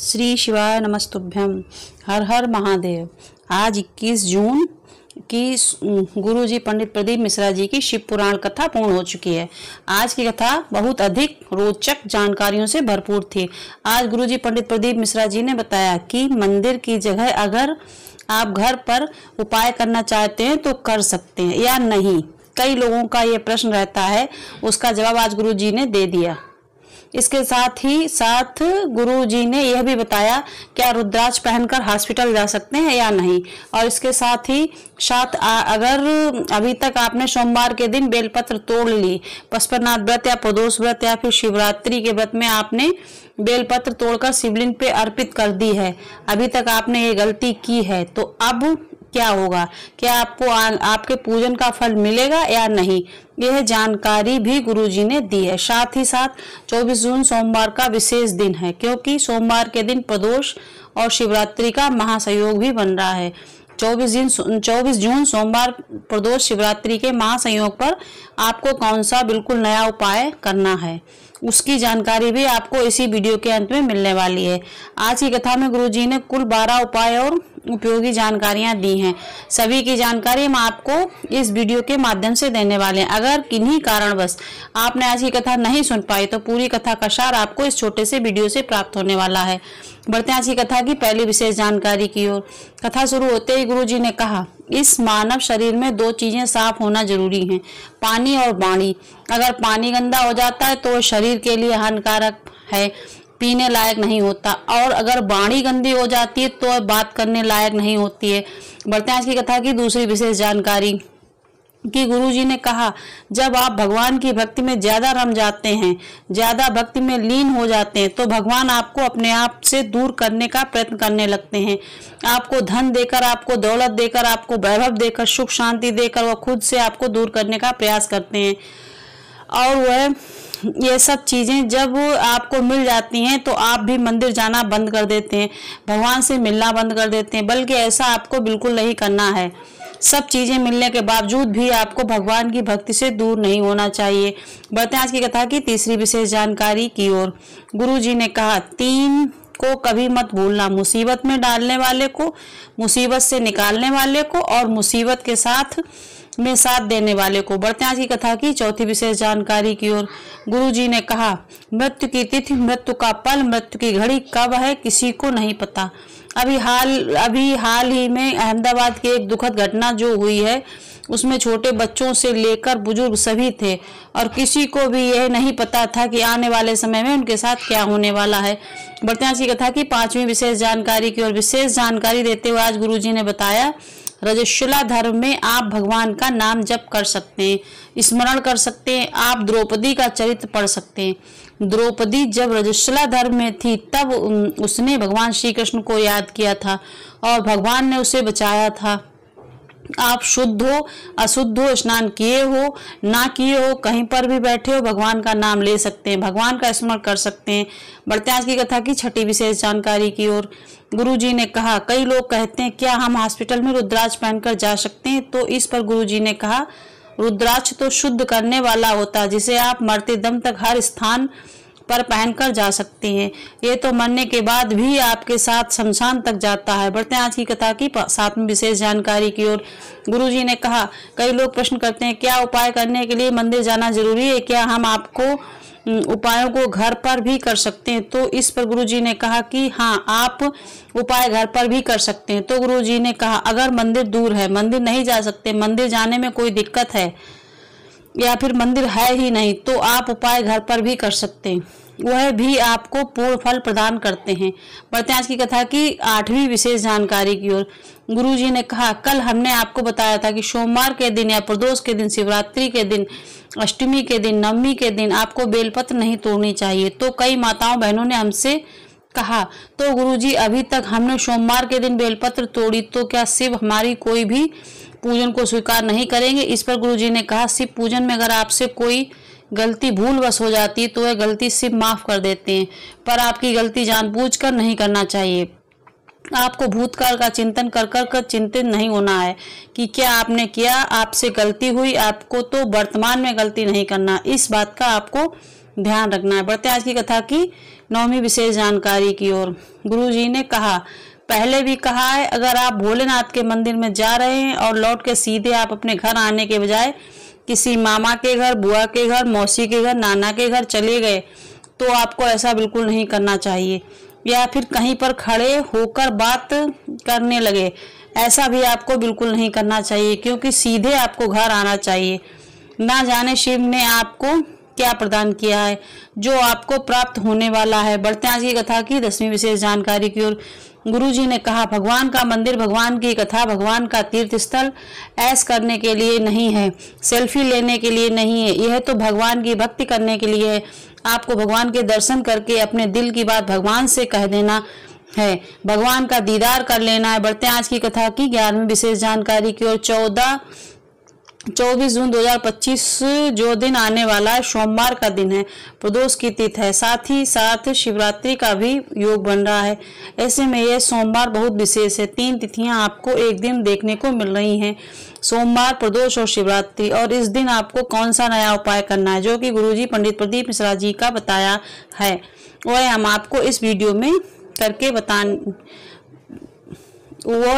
श्री शिवाय नमस्तुभ्यम। हर हर महादेव। आज 21 जून की गुरुजी पंडित प्रदीप मिश्रा जी की शिव पुराण कथा पूर्ण हो चुकी है। आज की कथा बहुत अधिक रोचक जानकारियों से भरपूर थी। आज गुरुजी पंडित प्रदीप मिश्रा जी ने बताया कि मंदिर की जगह अगर आप घर पर उपाय करना चाहते हैं तो कर सकते हैं या नहीं। कई लोगों का ये प्रश्न रहता है, उसका जवाब आज गुरुजी ने दे दिया। इसके साथ ही साथ गुरुजी ने यह भी बताया क्या रुद्राक्ष पहनकर हॉस्पिटल जा सकते हैं या नहीं। और इसके साथ ही अगर अभी तक आपने सोमवार के दिन बेलपत्र तोड़ ली, पशुपतिनाथ व्रत या प्रदोष व्रत या फिर शिवरात्रि के व्रत में आपने बेलपत्र तोड़कर शिवलिंग पे अर्पित कर दी है, अभी तक आपने ये गलती की है, तो अब क्या होगा, क्या आपको आपके पूजन का फल मिलेगा या नहीं, यह जानकारी भी गुरुजी ने दी है। साथ ही साथ 24 जून सोमवार का विशेष दिन है, क्योंकि सोमवार के दिन प्रदोष और शिवरात्रि का महासंयोग भी बन रहा है। 24 जून सोमवार प्रदोष शिवरात्रि के महासंयोग पर आपको कौन सा बिल्कुल नया उपाय करना है, उसकी जानकारी भी आपको इसी वीडियो के अंत में मिलने वाली है। आज की कथा में गुरुजी ने कुल 12 उपाय और उपयोगी जानकारियां दी हैं। सभी की जानकारी हम आपको इस वीडियो के माध्यम से देने वाले हैं। अगर किन्हीं कारणवश आपने आज की कथा नहीं सुन पाई तो पूरी कथा का सार आपको इस छोटे से वीडियो से प्राप्त होने वाला है। बढ़ते हैं आज की कथा की पहली विशेष जानकारी की ओर। कथा शुरू होते ही गुरुजी ने कहा, इस मानव शरीर में 2 चीजें साफ होना जरूरी हैं, पानी और वाणी। अगर पानी गंदा हो जाता है तो शरीर के लिए हानिकारक है, पीने लायक नहीं होता, और अगर वाणी गंदी हो जाती है तो बात करने लायक नहीं होती है। बढ़ते हैं आज की कथा की दूसरी विशेष जानकारी कि गुरुजी ने कहा, जब आप भगवान की भक्ति में ज्यादा रम जाते हैं, ज्यादा भक्ति में लीन हो जाते हैं, तो भगवान आपको अपने आप से दूर करने का प्रयत्न करने लगते हैं। आपको धन देकर, आपको दौलत देकर, आपको वैभव देकर, सुख शांति देकर वह खुद से आपको दूर करने का प्रयास करते हैं। और वह ये सब चीजें जब आपको मिल जाती हैं तो आप भी मंदिर जाना बंद कर देते हैं, भगवान से मिलना बंद कर देते हैं। बल्कि ऐसा आपको बिल्कुल नहीं करना है। सब चीजें मिलने के बावजूद भी आपको भगवान की भक्ति से दूर नहीं होना चाहिए। बढ़ते हैं आज की कथा की तीसरी विशेष जानकारी की ओर। गुरुजी ने कहा, 3 को कभी मत भूलना, मुसीबत में डालने वाले को, मुसीबत से निकालने वाले को, और मुसीबत के साथ देने वाले को। बढ़ते हैं आज की कथा की चौथी विशेष जानकारी की ओर। गुरुजी ने कहा, मृत्यु की तिथि, मृत्यु का पल, मृत्यु की घड़ी कब है किसी को नहीं पता। अभी हाल ही में अहमदाबाद की एक दुखद घटना जो हुई है, उसमें छोटे बच्चों से लेकर बुजुर्ग सभी थे, और किसी को भी यह नहीं पता था कि आने वाले समय में उनके साथ क्या होने वाला है। बढ़ते हैं आज की कथा की पांचवी विशेष जानकारी की ओर। विशेष जानकारी देते हुए आज गुरुजी ने बताया, रजस्वला धर्म में आप भगवान का नाम जप कर सकते हैं, स्मरण कर सकते हैं। आप द्रौपदी का चरित्र पढ़ सकते हैं। द्रौपदी जब रजस्वला धर्म में थी तब उसने भगवान श्री कृष्ण को याद किया था और भगवान ने उसे बचाया था। आप शुद्ध हो, अशुद्ध हो, स्नान किए हो, ना किए हो, कहीं पर भी बैठे हो, भगवान का नाम ले सकते हैं, भगवान का स्मरण कर सकते हैं। बढ़ते हैं आज की कथा की छठी विशेष जानकारी की ओर। गुरुजी ने कहा, कई लोग कहते हैं क्या हम हॉस्पिटल में रुद्राक्ष पहनकर जा सकते हैं, तो इस पर गुरुजी ने कहा, रुद्राक्ष तो शुद्ध करने वाला होता है, जिसे आप मरते दम तक हर स्थान पर पहनकर जा सकते हैं। ये तो मरने के बाद भी आपके साथ शमशान तक जाता है। बढ़ते हैं आज की कथा की 7वीं विशेष जानकारी की ओर। गुरुजी ने कहा, कई लोग प्रश्न करते हैं क्या उपाय करने के लिए मंदिर जाना जरूरी है, क्या हम आपको उपायों को घर पर भी कर सकते हैं, तो इस पर गुरुजी ने कहा कि हाँ, आप उपाय घर पर भी कर सकते हैं। तो गुरुजी ने कहा, अगर मंदिर दूर है, मंदिर नहीं जा सकते, मंदिर जाने में कोई दिक्कत है या फिर मंदिर है ही नहीं, तो आप उपाय घर पर भी कर सकते हैं, वह भी आपको पूर्ण फल प्रदान करते हैं। बढ़ते हैं आज की कथा की 8वीं विशेष जानकारी की ओर। गुरुजी ने कहा, कल हमने आपको बताया था कि सोमवार के दिन या प्रदोष के दिन, शिवरात्रि के दिन, अष्टमी के दिन, नवमी के दिन आपको बेलपत्र नहीं तोड़नी चाहिए। तो कई माताओं बहनों ने हमसे कहा, तो गुरुजी अभी तक हमने सोमवार के दिन बेलपत्र तोड़ी, तो क्या शिव हमारी कोई भी पूजन को स्वीकार नहीं करेंगे। इस पर गुरुजी ने कहा, शिव पूजन में अगर आपसे कोई गलती भूलवश हो जाती है तो वह गलती शिव माफ कर देते हैं, पर आपकी गलती जानबूझकर नहीं करना चाहिए। आपको भूतकाल का चिंतन कर चिंतित नहीं होना है कि क्या आपने किया, आपसे गलती हुई, आपको तो वर्तमान में गलती नहीं करना, इस बात का आपको ध्यान रखना है। बढ़ते आज की कथा की 9वीं विशेष जानकारी की ओर। गुरुजी ने कहा, पहले भी कहा है, अगर आप भोलेनाथ के मंदिर में जा रहे हैं और लौट के सीधे आप अपने घर आने के बजाय किसी मामा के घर, बुआ के घर, मौसी के घर, नाना के घर चले गए तो आपको ऐसा बिल्कुल नहीं करना चाहिए। या फिर कहीं पर खड़े होकर बात करने लगे, ऐसा भी आपको बिल्कुल नहीं करना चाहिए, क्योंकि सीधे आपको घर आना चाहिए। ना जाने शिव ने आपको क्या प्रदान किया है जो आपको प्राप्त होने वाला है। बढ़ते आज की कथा की 10वीं विशेष जानकारी की ओर। गुरुजी ने कहा, भगवान का मंदिर, भगवान की कथा, भगवान का तीर्थ स्थल ऐश करने के लिए नहीं है, सेल्फी लेने के लिए नहीं है, यह तो भगवान की भक्ति करने के लिए है। आपको भगवान के दर्शन करके अपने दिल की बात भगवान से कह देना है, भगवान का दीदार कर लेना है। बढ़ते हैं आज की कथा की 11वीं विशेष जानकारी की ओर। 24 जून 2025 जो दिन आने वाला है, सोमवार का दिन है, प्रदोष की तिथि है, साथ ही साथ शिवरात्रि का भी योग बन रहा है। ऐसे में यह सोमवार बहुत विशेष है। 3 तिथियां आपको एक दिन देखने को मिल रही हैं, सोमवार, प्रदोष और शिवरात्रि। और इस दिन आपको कौन सा नया उपाय करना है जो कि गुरुजी पंडित प्रदीप मिश्रा जी का बताया है, वह हम आपको इस वीडियो में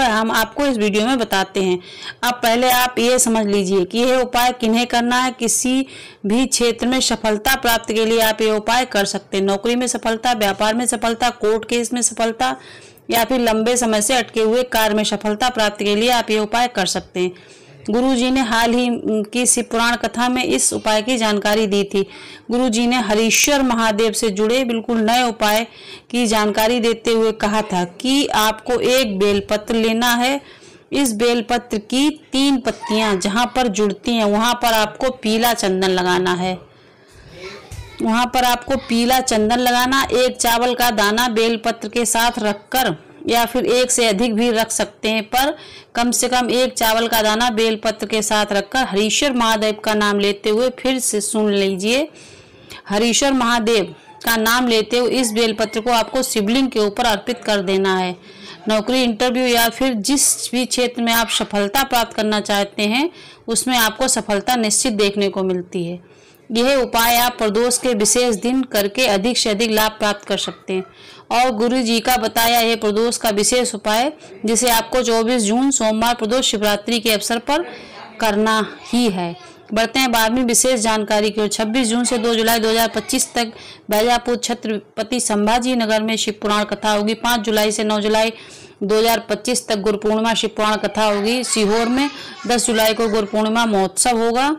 हम आपको इस वीडियो में बताते हैं। अब पहले आप ये समझ लीजिए कि यह उपाय किन्हें करना है। किसी भी क्षेत्र में सफलता प्राप्त के लिए आप ये उपाय कर सकते हैं। नौकरी में सफलता, व्यापार में सफलता, कोर्ट केस में सफलता, या फिर लंबे समय से अटके हुए कार्य में सफलता प्राप्त के लिए आप ये उपाय कर सकते हैं। गुरुजी ने हाल ही की शिव पुराण कथा में इस उपाय की जानकारी दी थी। गुरुजी ने हरीश्वर महादेव से जुड़े बिल्कुल नए उपाय की जानकारी देते हुए कहा था कि आपको एक बेलपत्र लेना है। इस बेलपत्र की 3 पत्तियां जहां पर जुड़ती हैं वहां पर आपको पीला चंदन लगाना है। एक चावल का दाना बेलपत्र के साथ रखकर, या फिर एक से अधिक भी रख सकते हैं, पर कम से कम एक चावल का दाना बेलपत्र के साथ रखकर हरीश्वर महादेव का नाम लेते हुए, फिर से सुन लीजिए, हरीश्वर महादेव का नाम लेते हुए इस बेलपत्र को आपको शिवलिंग के ऊपर अर्पित कर देना है। नौकरी, इंटरव्यू या फिर जिस भी क्षेत्र में आप सफलता प्राप्त करना चाहते हैं उसमें आपको सफलता निश्चित देखने को मिलती है। यह उपाय आप प्रदोष के विशेष दिन करके अधिक से अधिक लाभ प्राप्त कर सकते हैं। और गुरु जी का बताया यह प्रदोष का विशेष उपाय, जिसे आपको 24 जून सोमवार प्रदोष शिवरात्रि के अवसर पर करना ही है। बढ़ते हैं 12वीं विशेष जानकारी की ओर। 26 जून से 2 जुलाई 2025 तक बैजापुर छत्रपति संभाजी नगर में शिव पुराण कथा होगी। 5 जुलाई से 9 जुलाई 2025 तक गुरु पूर्णिमा शिव पुराण कथा होगी सीहोर में। 10 जुलाई को गुरु पूर्णिमा महोत्सव होगा।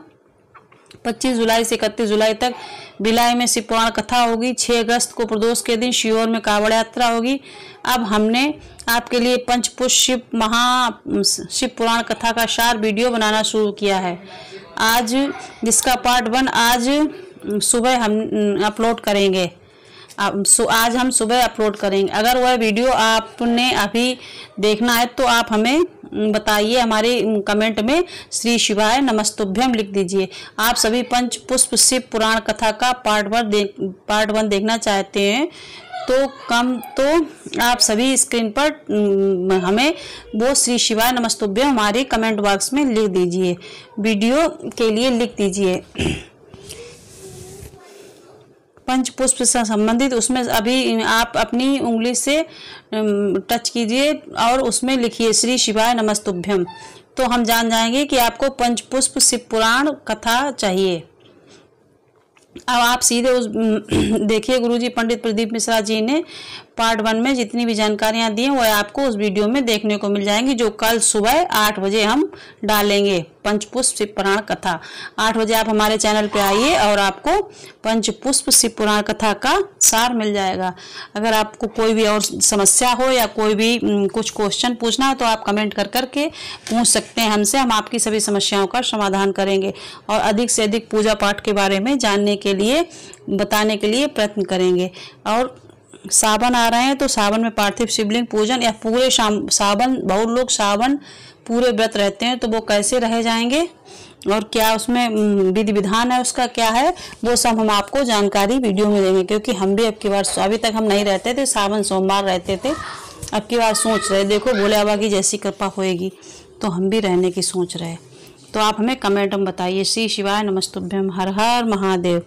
25 जुलाई से 31 जुलाई तक भिलाई में शिव पुराण कथा होगी। 6 अगस्त को प्रदोष के दिन सीहोर में कावड़ यात्रा होगी। अब हमने आपके लिए पंचपुष्प शिव पुराण कथा का 4 वीडियो बनाना शुरू किया है। आज जिसका पार्ट 1 आज सुबह हम अपलोड करेंगे। आज हम सुबह अपलोड करेंगे। अगर वह वीडियो आपने अभी देखना है तो आप हमें बताइए, हमारे कमेंट में श्री शिवाय नमस्तुभ्यम लिख दीजिए। आप सभी पंचपुष्प शिव पुराण कथा का पार्ट 1 देखना चाहते हैं तो आप सभी स्क्रीन पर हमें वो श्री शिवाय नमस्तुभ्यम हमारे कमेंट बॉक्स में लिख दीजिए। वीडियो के लिए लिख दीजिए पंचपुष्प से संबंधित, उसमें अभी आप अपनी उंगली से टच कीजिए और उसमें लिखिए श्री शिवाय नमस्तुभ्यम, तो हम जान जाएंगे कि आपको पंचपुष्प शिव पुराण कथा चाहिए। अब आप सीधे उस देखिए, गुरुजी पंडित प्रदीप मिश्रा जी ने पार्ट 1 में जितनी भी जानकारियां दी हैं वह आपको उस वीडियो में देखने को मिल जाएंगी, जो कल सुबह 8 बजे हम डालेंगे। पंचपुष्प शिव पुराण कथा 8 बजे आप हमारे चैनल पे आइए और आपको पंचपुष्प शिव पुराण कथा का सार मिल जाएगा। अगर आपको कोई भी और समस्या हो या कोई भी कुछ क्वेश्चन पूछना है तो आप कमेंट कर करके पूछ सकते हैं हमसे, हम आपकी सभी समस्याओं का समाधान करेंगे और अधिक से अधिक पूजा पाठ के बारे में जानने के लिए बताने के लिए प्रयत्न करेंगे। और सावन आ रहे हैं तो सावन में पार्थिव शिवलिंग पूजन या पूरे सावन, बहुत लोग सावन पूरे व्रत रहते हैं तो वो कैसे रह जाएंगे और क्या उसमें विधि विधान है, उसका क्या है, वो सब हम आपको जानकारी वीडियो में देंगे। क्योंकि हम भी अब की बार, अभी तक हम नहीं रहते थे, सावन सोमवार रहते थे, अब की बार सोच रहे, देखो भोले बाबा की जैसी कृपा होएगी तो हम भी रहने की सोच रहे। तो आप हमें कमेंट में बताइए। श्री शिवाय नमस्तुभ्यम। हर हर महादेव।